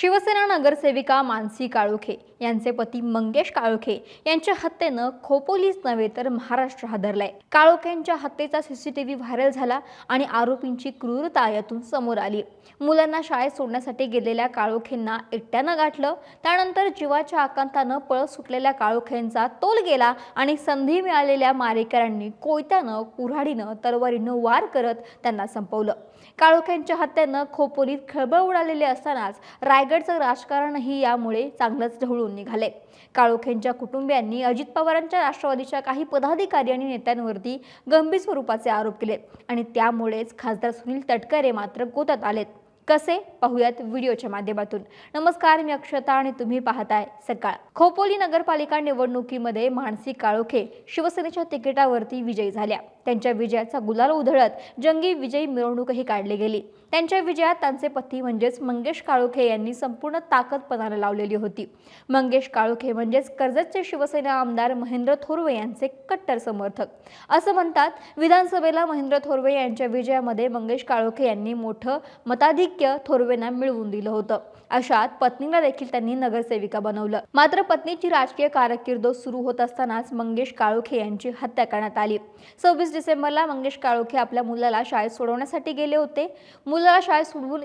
शिवसेना नगरसेविका मानसी काळोखे यांचे पती मंगेश काळोखे यांच्या हत्येनं खोपोलीच नव्हे तर महाराष्ट्र हादरलाय। काळोखेंच्या हत्येचा सीसीटीव्ही व्हायरल झाला आणि आरोपींची क्रूरता यातून समोर आली। मुलांना शाळेत सोडण्यासाठी गेलेल्या काळोखेंना एकट्यानं गाठलं, त्यानंतर जीवाच्या आकांतानं पळ सुटलेल्या काळोखेंचा तोल गेला आणि संधी मिळालेल्या मारेकऱ्यांनी कोयत्यानं, कुऱ्हाडीनं, तलवारीनं वार करत त्यांना संपवलं। काळोखेंच्या हत्येनं खोपोलीत खळबळ उडालेली असतानाच रायगडचं राजकारणही यामुळे चांगलंच ढवळून निघाले। काळोखेंच्या कुटुंबियांनी अजित पवारांच्या राष्ट्रवादीच्या काही पदाधिकारी आणि नेत्यांवरती गंभीर स्वरूपाचे आरोप केले आणि त्यामुळेच खासदार सुनील तटकरे मात्र गोत्यात आलेत। कसे पाहूयात व्हिडिओच्या माध्यमातून। नमस्कार, मी अक्षता आणि तुम्ही पाहताय सकाळ। खोपोली नगरपालिका निवडणुकीमध्ये मानसी काळोखे शिवसेनेच्या तिकिटावरती विजयी झाल्या। त्यांच्या विजयाचा गुलाल उधळत जंगी विजयी मिरवणूकही काढली गेली। त्यांच्या विजयात त्यांचे पती म्हणजेच मंगेश काळोखे यांनी संपूर्ण ताकद पणाला लावलेली होती। मंगेश काळोखे म्हणजेच कर्जतचे शिवसेना आमदार महेंद्र थोरवे यांचे कट्टर समर्थक असं म्हणतात। विधानसभेला महेंद्र थोरवे यांच्या विजयामध्ये मंगेश काळोखे यांनी मोठं मताधिक्य थोरवेंना मिळवून दिलं होतं। अशात पत्नीला देखील त्यांनी नगरसेविका बनवलं। मात्र पत्नीची राजकीय कारकीर्द सुरू होत असतानाच मंगेश काळोखे यांची हत्या करण्यात आली। 26 डिसेंबरला मंगेश काळोखे आपल्या मुलाला शाळेत सोडवण्यासाठी गेले होते। मुलाला शाळेत सोडवून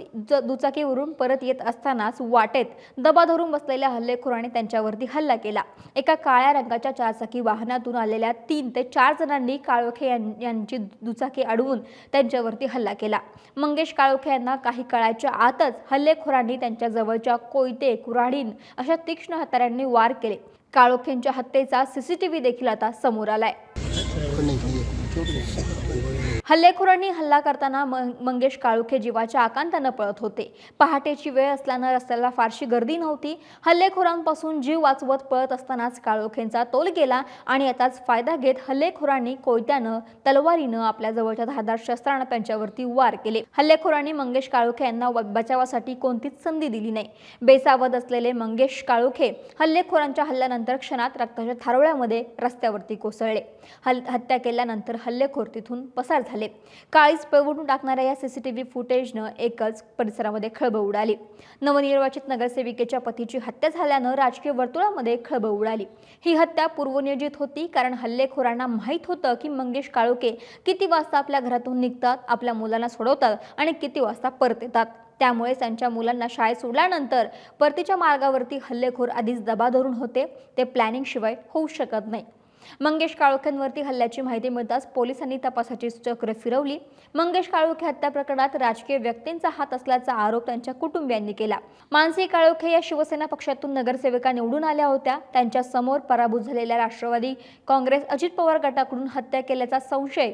दुचाकीवरून परत येत असतानाच वाटेत दबा धरून बसलेल्या हल्लेखोरांनी त्यांच्यावरती हल्ला केला। एका काळ्या रंगाच्या चारचाकी वाहनातून आलेल्या 3 ते 4 जणांनी काळोखे यांची दुचाकी अडवून त्यांच्यावरती हल्ला केला। मंगेश काळोखे यांना काही काळाच्या आतच हल्लेखोरांनी त्यांच्या जवळच्या कोयते, कुऱ्हाडीन अशा तीक्ष्ण हत्यारांनी वार केले। काळोखेंच्या हत्येचा सीसीटीव्ही देखील आता समोर आलाय। हल्लेखोरांनी हल्ला करताना मंगेश काळोखे जीवाच्या आकांतानं पळत होते। पहाटेची वेळ असल्यानं रस्त्याला फारशी गर्दी नव्हती। हल्लेखोरांपासून जीव वाचवत पळत असतानाच काळोखेंचा तोल गेला आणि याचाच फायदा घेत हल्लेखोरांनी कोयत्यानं, तलवारीनं, आपल्या जवळच्या धारदार शस्त्रानं त्यांच्यावरती वार केले। हल्लेखोरांनी मंगेश काळोखे यांना बचावासाठी कोणतीच संधी दिली नाही। बेसावध असलेले मंगेश काळोखे हल्लेखोरांच्या हल्ल्यानंतर क्षणात रक्ताच्या थारोळ्यामध्ये रस्त्यावरती कोसळले। हत्या केल्यानंतर हल्लेखोर तिथून पसार झाले। काळीच पळवून टाकणाऱ्या या सीसीटीव्ही फुटेजनं एकच परिसरामध्ये खळबळ उडाली। नवनिर्वाचित नगरसेविकेच्या पतीची हत्या झाल्यानं राजकीय वर्तुळामध्ये खळबळ उडाली। ही हत्या पूर्वनियोजित होती, कारण हल्लेखोरांना माहीत होतं की मंगेश काळोखे किती वाजता आपल्या घरातून निघतात, आपल्या मुलांना सोडवतात आणि किती वाजता परत येतात। त्यामुळे त्यांच्या मुलांना शाळेत सोडल्यानंतर परतीच्या मार्गावरती हल्लेखोर आधीच दबा धरून होते। ते प्लॅनिंग शिवाय होऊ शकत नाही। मंगेश काळोखेंवरती हल्ल्याची माहिती मिळताच पोलिसांनी तपासाची चक्र फिरवली। मंगेश काळोखे हत्या प्रकरणात राजकीय व्यक्तींचा हात असल्याचा आरोप त्यांच्या कुटुंबियांनी केला। मानसी काळोखे या शिवसेना पक्षातून नगरसेविका निवडून आल्या होत्या। त्यांच्या समोर पराभूत झालेल्या राष्ट्रवादी काँग्रेस अजित पवार गटाकडून हत्या केल्याचा संशय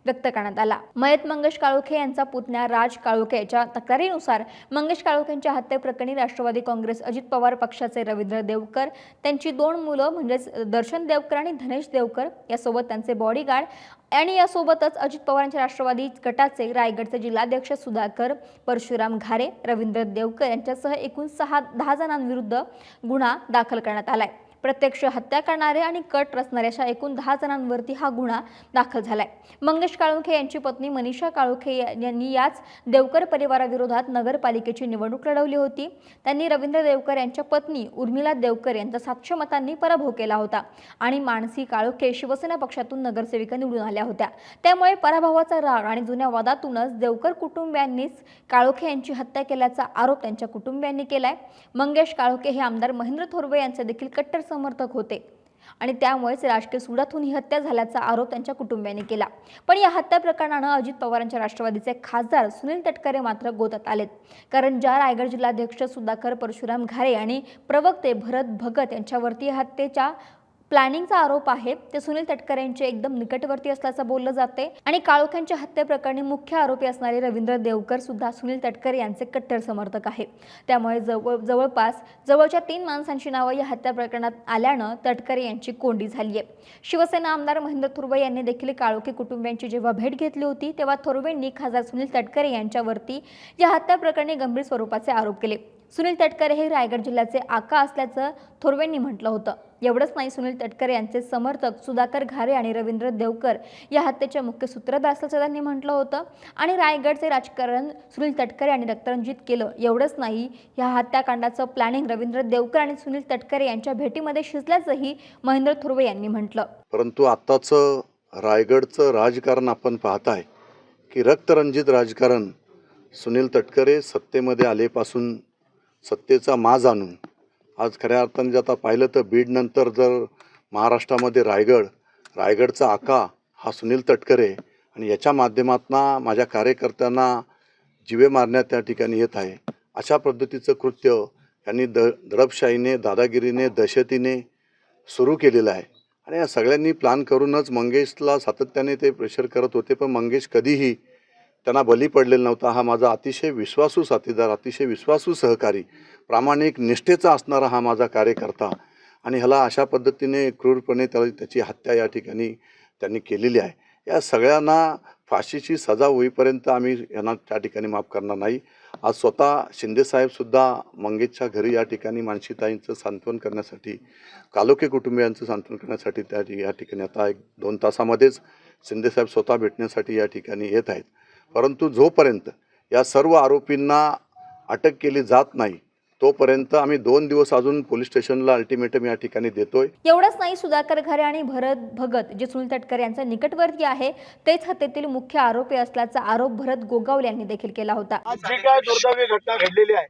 व्यक्त करण्यात आला। मयत मंगेश काळोखे यांचा पुतण्या राज काळोखे याच्या तक्रारीनुसार मंगेश काळोखेंच्या हत्येप्रकरणी राष्ट्रवादी काँग्रेस अजित पवार पक्षाचे रवींद्र देवकर, त्यांची 2 मुलं म्हणजेच दर्शन देवकर आणि धनेश देवकर यासोबत त्यांचे बॉडीगार्ड आणि यासोबतच अजित पवारांच्या राष्ट्रवादी गटाचे रायगडचे जिल्हाध्यक्ष सुधाकर परशुराम घारे, रवींद्र देवकर यांच्यासह एकूण 10 जणांविरुद्ध गुन्हा दाखल करण्यात आलाय। प्रत्यक्ष हत्या करणारे आणि कट रचणाऱ्या अशा एकूण 10 जणांवरती हा गुन्हा दाखल झालाय। मंगेश काळोखे यांची पत्नी मनीषा काळोखे यांनी याच देवकर परिवाराविरोधात नगरपालिकेची निवडणूक लढवली होती। त्यांनी रवींद्र देवकर यांच्या पत्नी उर्मिला देवकर यांचा 700 मतांनी पराभव केला होता आणि मानसी काळोखे शिवसेना पक्षातून नगरसेविका निवडून आल्या होत्या। त्यामुळे पराभवाचा राग आणि जुन्या वादातूनच देवकर कुटुंबियांनीच काळोखे यांची हत्या केल्याचा आरोप त्यांच्या कुटुंबियांनी केलाय। मंगेश काळोखे हे आमदार महेंद्र थोरवे यांचे देखील कट्टर समर्थक होते आणि त्यामुळेच राजकीय सुडातून ही हत्या झाल्याचा आरोप त्यांच्या कुटुंबियांनी केला। पण या हत्या प्रकरणानं अजित पवारांच्या राष्ट्रवादीचे खासदार सुनील तटकरे मात्र गोत्यात आलेत, कारण ज्या रायगड जिल्हाध्यक्ष सुधाकर परशुराम घारे आणि प्रवक्ते भरत भगत यांच्यावरती हत्येच्या प्लॅनिंगचा आरोप आहे, ते सुनील तटकरेंचे एकदम निकटवर्ती असल्याचं बोललं जाते आणि काळोखेंच्या हत्येप्रकरणी मुख्य आरोपी असणारे रवींद्र देवकर सुद्धा सुनील तटकरे यांचे कट्टर समर्थक आहे। त्यामुळे जवळच्या 3 माणसांची नावं या हत्या प्रकरणात आल्यानं तटकरे यांची कोंडी झाली आहे। शिवसेना आमदार महेंद्र थोरवे यांनी देखील काळोखे कुटुंबियांची जेव्हा भेट घेतली होती, तेव्हा थोरवेंनी खासदार सुनील तटकरे यांच्यावरती या हत्या प्रकरणी गंभीर स्वरूपाचे आरोप केले। सुनील तटकरे हे रायगड जिल्ह्याचे आका असल्याचं थोरवेंनी म्हटलं होतं. एवढंच नाही, सुनील तटकरे यांचे समर्थक सुधाकर घारे आणि रवींद्र देवकर या हत्येचे मुख्य सूत्रधार असल्याचं त्यांनी म्हटलं होतं. आणि रायगडचे राजकारण सुनील तटकरे आणि रक्तरंजित केलं. एवढंच नाही, या हत्याकांडाचं प्लॅनिंग रवींद्र देवकर आणि सुनील तटकरे यांच्या भेटीमध्ये शिजल्याचंही महेंद्र थोरवे यांनी म्हटलं. परंतु आत्ताचं रायगडचं राजकारण आपण पाहताय की रक्तरंजित राजकारण. सुनील तटकरे सत्तेमध्ये आलेपासून सत्तेचा माज आणून आज खऱ्या अर्थाने जर आता पाहिलं तर बीडनंतर जर महाराष्ट्रामध्ये रायगडचा आका हा सुनील तटकरे आणि याच्या माध्यमातून माझ्या कार्यकर्त्यांना जीवे मारण्यात त्या ठिकाणी येत आहे. अशा पद्धतीचं कृत्य यांनी दडपशाहीने, दादागिरीने, दहशतीने सुरू केलेलं आहे. आणि या सगळ्यांनी प्लॅन करूनच मंगेशला सातत्याने ते प्रेशर करत होते, पण मंगेश कधीही त्यांना बली पडलेला नव्हता. हा माझा अतिशय विश्वासू साथीदार, अतिशय विश्वासू सहकारी, प्रामाणिक निष्ठेचा असणारा हा माझा कार्यकर्ता. आणि ह्याला अशा पद्धतीने क्रूरपणे त्याची हत्या या ठिकाणी त्यांनी केलेली आहे. या सगळ्यांना फाशीची सजा होईपर्यंत आम्ही यांना त्या ठिकाणी माफ करणार नाही. आज स्वतः शिंदेसाहेबसुद्धा मंगेशच्या घरी या ठिकाणी मानसीताईंचं सांत्वन करण्यासाठी, कालोखे कुटुंबियांचं सांत्वन करण्यासाठी या ठिकाणी आता 1-2 तासामध्येच शिंदेसाहेब स्वतः भेटण्यासाठी या ठिकाणी येत आहेत. परंतु जोपर्यंत या सर्व आरोपींना अटक केली जात नाही तोपर्यंत आम्ही 2 दिवस अजून पोलीस स्टेशनला अल्टिमेटम या ठिकाणी देतोय. एवढंच नाही, सुधाकर घारे आणि भरत भगत जे सुनील तटकरे यांचा निकटवर्ती आहे तेच हत्येतील मुख्य आरोपी असल्याचा आरोप भरत गोगावले यांनी देखील केला होता. जी काय दुर्दैवी घटना घडलेली आहे,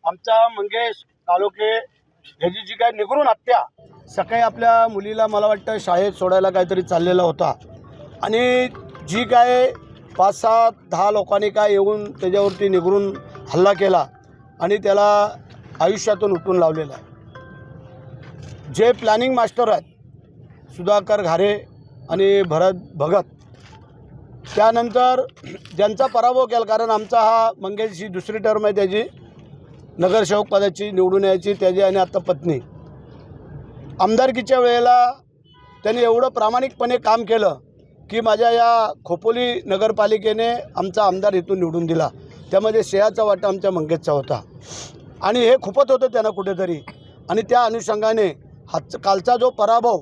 आमचा मंगेश कालोखे ह्याची जी काय निगरून हत्या, सकाळी आपल्या मुलीला मला वाटतं शाळेत सोडायला काहीतरी चाललेला होता आणि जी काय 5-10 लोकांनी काय येऊन त्याच्यावरती निगरून हल्ला केला आणि त्याला आयुष्यातून उठून लावलेला आहे. जे प्लॅनिंग मास्टर आहेत सुधाकर घारे आणि भरत भगत, त्यानंतर ज्यांचा पराभव केला, कारण आमचा हा मंगेशची दुसरी टर्म आहे त्याची नगरसेवक पदाची निवडून यायची, त्याची आणि आता पत्नी. आमदारकीच्या वेळेला त्यांनी एवढं प्रामाणिकपणे काम केलं की माझ्या या खोपोली नगरपालिकेने आमचा आमदार इथून निवडून दिला. त्यामध्ये श्रेयाचा वाटा आमच्या मंगेशचा होता आणि हे खुपत होतं त्यांना कुठेतरी. आणि त्या अनुषंगाने कालचा जो पराभव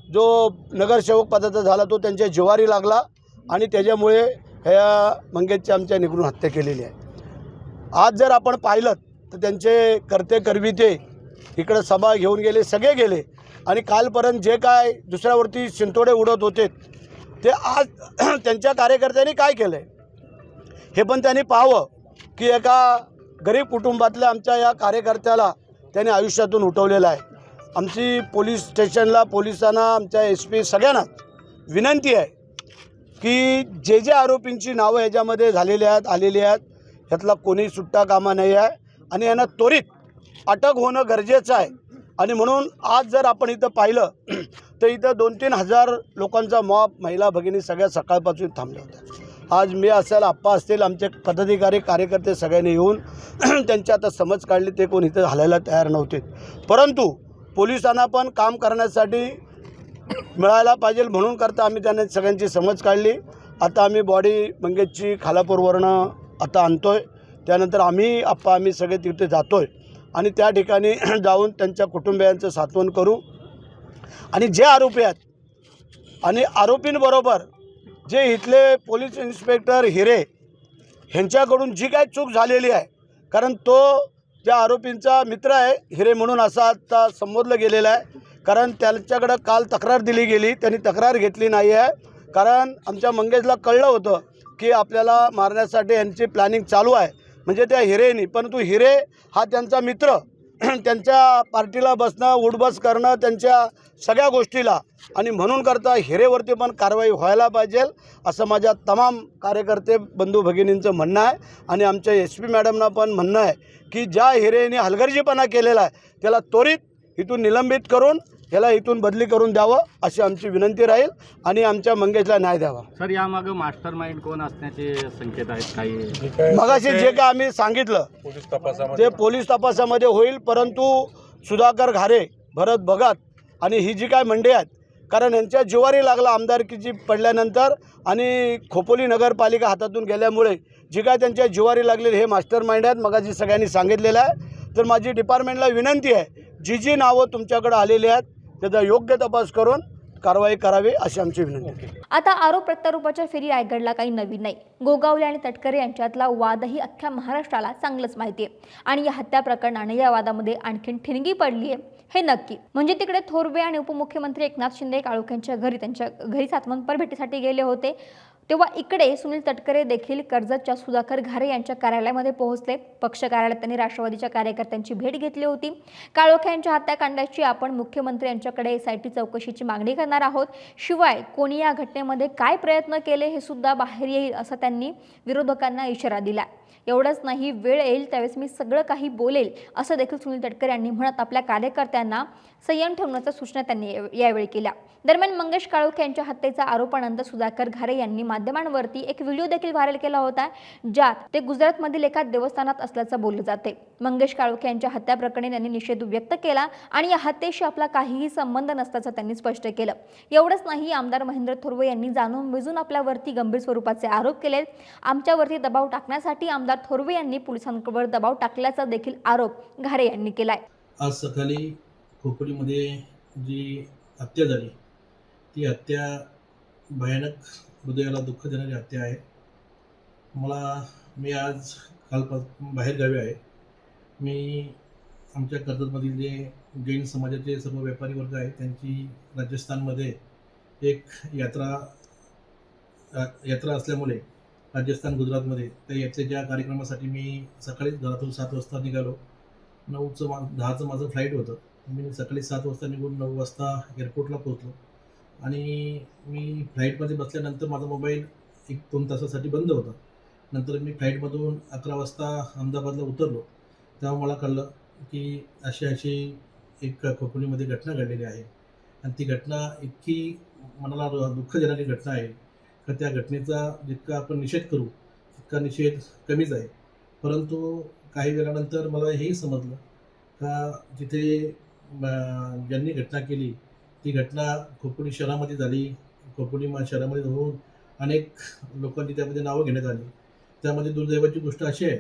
जो नगरसेवक पदाचा झाला तो त्यांच्या जिवारी लागला आणि त्याच्यामुळे ह्या मंगेशची आमच्या निगरून हत्या केलेली आहे. आज जर आपण पाहिलं तर त्यांचे कर्ते करविते इकडं सभा घेऊन गेले, सगळे गेले आणि कालपर्यंत जे काय दुसऱ्यावरती शिंतोडे उडत होते ते आज त्यांच्या कार्यकर्त्यांनी काय केलं आहे हे पण त्यांनी पाहावं की एका गरीब कुटुंबातल्या आमच्या या कार्यकर्त्याला त्यांनी आयुष्यातून उठवलेलं आहे. आमची पोलीस स्टेशनला, पोलिसांना, आमच्या SP सगळ्यांना विनंती आहे की जे जे आरोपींची नावं ह्याच्यामध्ये झालेली आहेत, आलेली आहेत, ह्यातला कोणी सुट्टा कामा नाही आहे आणि यांना त्वरित अटक होणं गरजेचं आहे. आणि म्हणून आज जर आपण इथं पाहिलं तर इथं 2-3 हजार लोकांचा मॉब, महिला भगिनी सगळ्या सकाळपासून थांबल्या होत्या. आज मी असेल, आप्पा असतील, आमचे पदाधिकारी, कार्यकर्ते सगळ्यांनी येऊन त्यांची आता समज काढली. ते कोण इथं हलायला तयार नव्हते, परंतु पोलिसांना पण काम करण्यासाठी मिळायला पाहिजे म्हणून करता आम्ही त्यांना सगळ्यांची समज काढली. आता आम्ही बॉडी मंगेशची खालापूरवरनं आता आणतो आहे. त्यानंतर आम्ही सगळे तिथे जातो आहे आणि त्या ठिकाणी जाऊन त्यांच्या कुटुंबियांचं सांत्वन करू. आणि जे आरोपी आहेत आणि आरोपींबरोबर जे इथले पोलीस इन्स्पेक्टर हिरे ह्यांच्याकडून जी काय चूक झालेली आहे, कारण तो ज्या आरोपींचा मित्र आहे हिरे म्हणून असा आता संबोधलं गेलेलं आहे, कारण त्याच्याकडं काल तक्रार दिली गेली, त्यांनी तक्रार घेतली नाही आहे. कारण आमच्या मंगेशला कळलं होतं की आपल्याला मारण्यासाठी यांची प्लॅनिंग चालू आहे, म्हणजे त्या हिरेनी. परंतु हिरे हा त्यांचा मित्र, त्यांच्या पार्टीला बसणं, उठबस करणं, त्यांच्या सगळ्या गोष्टीला, आणि म्हणून करता हिरेवरती पण कारवाई व्हायला पाहिजे असं माझ्या तमाम कार्यकर्ते बंधू भगिनींचं म्हणणं आहे. आणि आमच्या SP मॅडमना पण म्हणणं आहे की ज्या हिरेने हलगर्जीपणा केलेला आहे त्याला त्वरित इथून निलंबित करून ह्याला इथून बदली करून द्यावं अशी आमची विनंती राहील आणि आमच्या मंगेशला न्याय द्यावा. सर, यामागे मास्टर माइंड कोण असण्याचे संकेत आहेत काही? मगाशी जे काय आम्ही सांगितलं ते पोलीस तपासामध्ये होईल, परंतु सुधाकर घारे, भरत भगत आणि ही जी काय मंडळी आहेत, कारण यांच्या जिवारी लागला आमदारकीची पडल्यानंतर आणि खोपोली नगरपालिका हातातून गेल्यामुळे जी काय त्यांच्या जिवारी लागलेली हे मास्टर माइंड आहेत. मगाशी सगळ्यांनी सांगितलेलं आहे. तर माझी डिपार्टमेंटला विनंती आहे, जी जी नावं तुमच्याकडे आलेली आहेत त्याचा योग्य तपास करून कारवाई करावी अशी आमची विनंती आहे. आता आरोप प्रत्यारोपाच्या फेरी रायगडला काही नवीन नाही. गोगावले आणि तटकरे यांच्यातला वादही अख्ख्या महाराष्ट्राला चांगलंच माहिती आहे आणि या हत्या प्रकरणाने या वादामध्ये आणखीन ठिणगी पडली आहे हे नक्की. म्हणजे तिकडे थोरवे आणि उपमुख्यमंत्री एकनाथ शिंदे काळोख्यांच्या घरी सातमंपर भेटीसाठी गेले होते, तेव्हा इकडे सुनील तटकरे देखील कर्जतच्या सुधाकर घारे यांच्या कार्यालयामध्ये पोहोचले. पक्ष कार्यालयात त्यांनी राष्ट्रवादीच्या कार्यकर्त्यांची भेट घेतली होती. काळोखे यांच्या हत्याकांडाची आपण मुख्यमंत्री यांच्याकडे SIT चौकशीची मागणी करणार आहोत. शिवाय कोणी या घटनेमध्ये काय प्रयत्न केले हे सुद्धा बाहेर येईल असा त्यांनी विरोधकांना इशारा दिला. एवढंच नाही, वेळ येईल त्यावेळेस मी सगळं काही बोलेल असं देखील सुनील तटकरे यांनी म्हणत आपल्या कार्यकर्त्यांना संयम ठेवण्याच्या सूचना त्यांनी यावेळी केल्या. दरम्यान मंगेश काळोखे यांच्या हत्येचा आरोपानंतर सुधाकर घारे यांनी माध्यमांवरती एक व्हिडिओ देखील व्हायरल केला होता, ज्यात ते गुजरातमधील एका देवस्थानात असल्याचं बोललं जाते. मंगेश काळोखे यांच्या हत्या प्रकरणी त्यांनी निषेध व्यक्त केला आणि या हत्येशी आपला काहीही संबंध नसल्याचं त्यांनी स्पष्ट केलं. एवढंच नाही, आमदार महेंद्र थोरवे यांनी जाणून बुजून आपल्यावरती गंभीर स्वरूपाचे आरोप केले. आमच्यावरती दबाव टाकण्यासाठी आमदार थोरवे यांनी पोलिसांवर दबाव टाकल्याचा देखील आरोप घारे यांनी केलाय. आज सकाळी खोपोलीमध्ये जी हत्या झाली ती हत्या भयानक, हृदयाला दुःख देणारी हत्या आहे. मी आज बाहेरगावी आहे. मी आमच्या कर्जतमधील जे जैन समाजाचे सर्व व्यापारी वर्ग आहेत त्यांची राजस्थानमध्ये एक यात्रा असल्यामुळे राजस्थान गुजरातमध्ये त्या यात्रेच्या कार्यक्रमासाठी मी सकाळीच घरातून 7 वाजता निघालो. 10चं माझं फ्लाईट होतं. मी सकाळी 7 वाजता निघून 9 वाजता एअरपोर्टला पोहोचलो आणि मी फ्लाईटमध्ये बसल्यानंतर माझा मोबाईल 1-2 तासासाठी बंद होता. नंतर मी फ्लाईटमधून 11 वाजता अहमदाबादला उतरलो तेव्हा मला कळलं की अशी एक खोपोलीमध्ये घटना घडलेली आहे आणि ती घटना इतकी मनाला दुःख देणारी घटना आहे का त्या घटनेचा जितका आपण निषेध करू तितका निषेध कमीच आहे. परंतु काही वेळानंतर मला हेही समजलं का जिथे ज्यांनी घटना केली ती घटना खोपोली शहरामध्ये झाली. खोपोली शहरामध्ये होऊन अनेक लोकांची त्यामध्ये नावं घेण्यात आली. त्यामध्ये दुर्दैवाची गोष्ट अशी आहे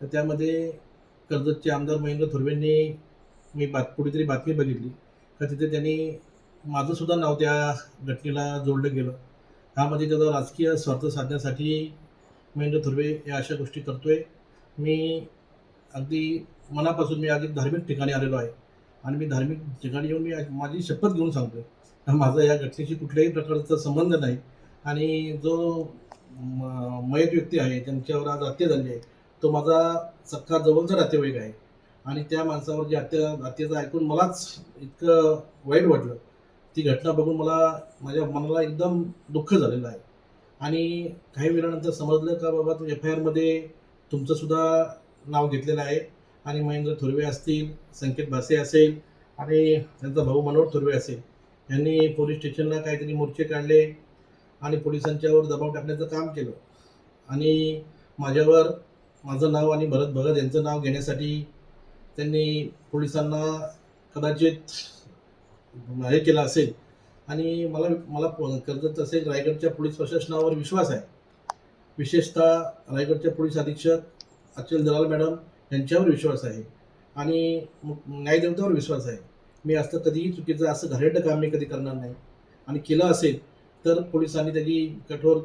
तर त्यामध्ये कर्जतचे आमदार महेंद्र थोरवेंनी कुठेतरी बातमी बघितली का तिथे त्यांनी माझंसुद्धा नाव त्या घटनेला जोडलं गेलं. ह्यामध्ये त्याचा राजकीय स्वार्थ साधण्यासाठी महेंद्र थोरवे या अशा गोष्टी करतोय. मी अगदी मनापासून मी अगदी धार्मिक ठिकाणी आलेलो आहे आणि मी धार्मिक ठिकाणी येऊन मी माझी शपथ घेऊन सांगतो माझा या घटनेशी कुठल्याही प्रकारचा संबंध नाही आणि जो मयत व्यक्ती आहे त्यांच्यावर आज हत्या झाली आहे तो माझा सख्खा जवळचा नातेवाईक आहे आणि त्या माणसावर जी हत्याचं ऐकून मलाच इतकं वाईट वाटलं. ती घटना बघून माझ्या मनाला एकदम दुःख झालेलं आहे आणि काही वेळानंतर समजलं का बाबा तो FIRमध्ये तुमचंसुद्धा नाव घेतलेलं आहे आणि महेंद्र थोरवे असतील, संकेत भासे असेल आणि त्यांचा भाऊ मनोहर थोरवे असेल यांनी पोलीस स्टेशनला काहीतरी मोर्चे काढले आणि पोलिसांच्यावर दबाव टाकण्याचं काम केलं आणि माझं नाव आणि भरत भगत यांचं नाव घेण्यासाठी त्यांनी पोलिसांना कदाचित हे केलं असेल आणि मला कर्जत असेल रायगडच्या पोलीस प्रशासनावर विश्वास आहे. विशेषतः रायगडच्या पोलीस अधीक्षक अचल दलाल मॅडम यांच्यावर विश्वास आहे आणि न्यायदेवतावर विश्वास आहे. मी असं कधीही चुकीचं असं घाणेरडं काम मी कधी करणार नाही आणि केलं असेल तर पोलिसांनी त्याची कठोर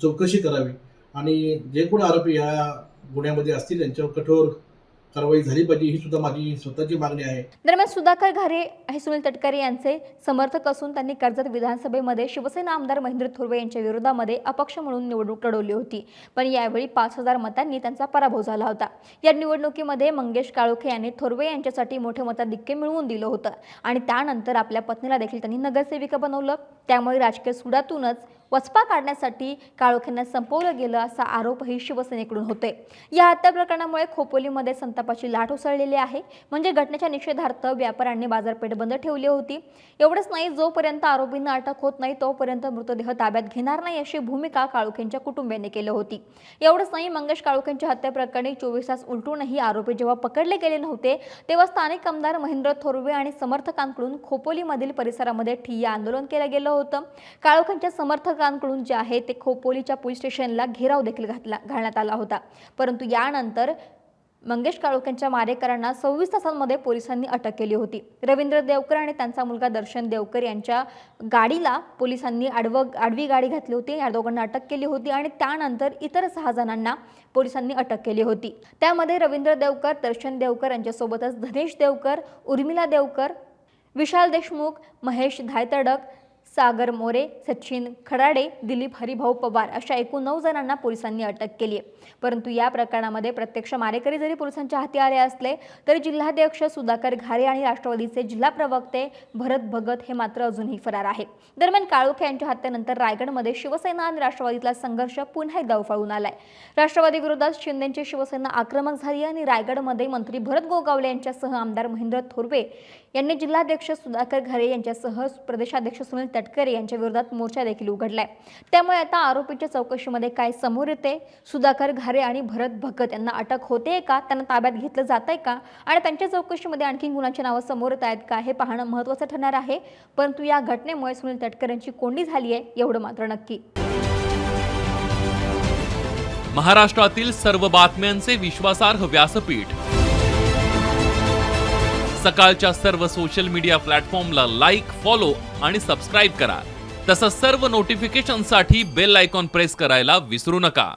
चौकशी करावी आणि जे कोणी आरोपी या गुन्ह्यामध्ये असतील त्यांच्यावर कठोर कारवाई झाली पाहिजे ही सुद्धा माझी स्वतःची मागणी आहे. दरम्यान सुधाकर घारे हे सुनील तटकरे यांचे समर्थक असून त्यांनी कर्जत विधानसभेमध्ये शिवसेना आमदार महेंद्र थोरवे यांच्या विरोधामध्ये अपक्ष म्हणून निवडणूक लढवली होती, पण यावेळी 5,000 मतांनी त्यांचा पराभव झाला होता. या निवडणुकीमध्ये मंगेश काळोखे यांनी थोरवे यांच्यासाठी मोठे मताधिक्य मिळवून दिलं होतं आणि त्यानंतर आपल्या पत्नीला देखील त्यांनी नगरसेविका बनवलं. त्यामुळे राजकीय सुडातूनच वचपा काढण्यासाठी काळोखेंना संपवलं गेलं असा आरोपही शिवसेनेकडून होते. या हत्या प्रकरणामुळे खोपोलीमध्ये संतापाची लाट उसळलेली आहे. म्हणजे घटनेच्या निषेधार्थ व्यापाऱ्यांनी बाजारपेठ बंद ठेवली होती. एवढंच नाही, जोपर्यंत आरोपींना अटक होत नाही तोपर्यंत मृतदेह ताब्यात घेणार नाही अशी भूमिका काळोखेंच्या कुटुंबियांनी केली होती. एवढंच नाही, मंगेश काळोखेंच्या हत्या प्रकरणी 24 तास उलटूनही आरोपी जेव्हा पकडले गेले नव्हते तेव्हा स्थानिक आमदार महेंद्र थोरवे आणि समर्थकांकडून खोपोलीमधील परिसरामध्ये ठिय्या आंदोलन केलं गेलं होतं. काळोखेंच्या समर्थकांकडून जे आहे ते खोपोलीच्या पोलीस स्टेशनला घेराव देखील घालण्यात आला होता. परंतु यानंतर मंगेश काळोखेंच्या मारेकरांना 26 तासांमध्ये पोलिसांनी अटक केली होती. रवींद्र देवकर आणि त्यांचा मुलगा दर्शन देवकर यांच्या गाडीला पोलिसांनी आडवी गाडी घातली होती. या दोघांना अटक केली होती आणि त्यानंतर इतर 6 जणांना पोलिसांनी अटक केली होती. त्यामध्ये रवींद्र देवकर, दर्शन देवकर यांच्यासोबतच धनेश देवकर, उर्मिला देवकर, विशाल देशमुख, महेश धायतडक, सागर मोरे, सचिन खराडे, दिलीप हरिभाऊ पवार अशा एकूण 9 जणांना पोलिसांनी अटक केली आहे. परंतु या प्रकरणामध्ये प्रत्यक्ष मारेकरी जरी पोलिसांच्या हाती आले असले तरी जिल्हाध्यक्ष सुधाकर घारे आणि राष्ट्रवादीचे जिल्हा प्रवक्ते भरत भगत हे मात्र अजूनही फरार आहेत. दरम्यान काळोखे यांच्या हत्येनंतर रायगडमध्ये शिवसेना आणि राष्ट्रवादीतला संघर्ष पुन्हा एकदा उफाळून आलाय. राष्ट्रवादी विरोधात शिंदेची शिवसेना आक्रमक झाली आणि रायगडमध्ये मंत्री भरत गोगावले यांच्यासह आमदार महेंद्र थोरवे यांनी जिल्हाध्यक्ष सुधाकर घारे यांच्यासह प्रदेशाध्यक्ष सुनील तटकरे यांच्या विरोधात मोर्चा देखील उघडलाय. त्यामुळे आता आरोपीच्या चौकशीमध्ये काय समोर येते, सुधाकर घारे आणि भरत भगत यांना अटक होते का, त्यांना ताब्यात घेतलं जात आहे का आणि त्यांच्या चौकशीमध्ये आणखी गुन्ह्याची नावं समोर येत आहेत का हे पाहणं महत्त्वाचं ठरणार आहे. परंतु या घटनेमुळे सुनील तटकरे यांची कोंडी झाली आहे एवढं मात्र नक्की. महाराष्ट्रातील सर्व बातम्यांचे विश्वासार्ह व्यासपीठ सकाळच्या सर्व सोशल मीडिया प्लॅटफॉर्मला लाईक, फॉलो आणि सबस्क्राईब करा. तसंच सर्व नोटिफिकेशनसाठी बेल आयकॉन प्रेस करायला विसरू नका.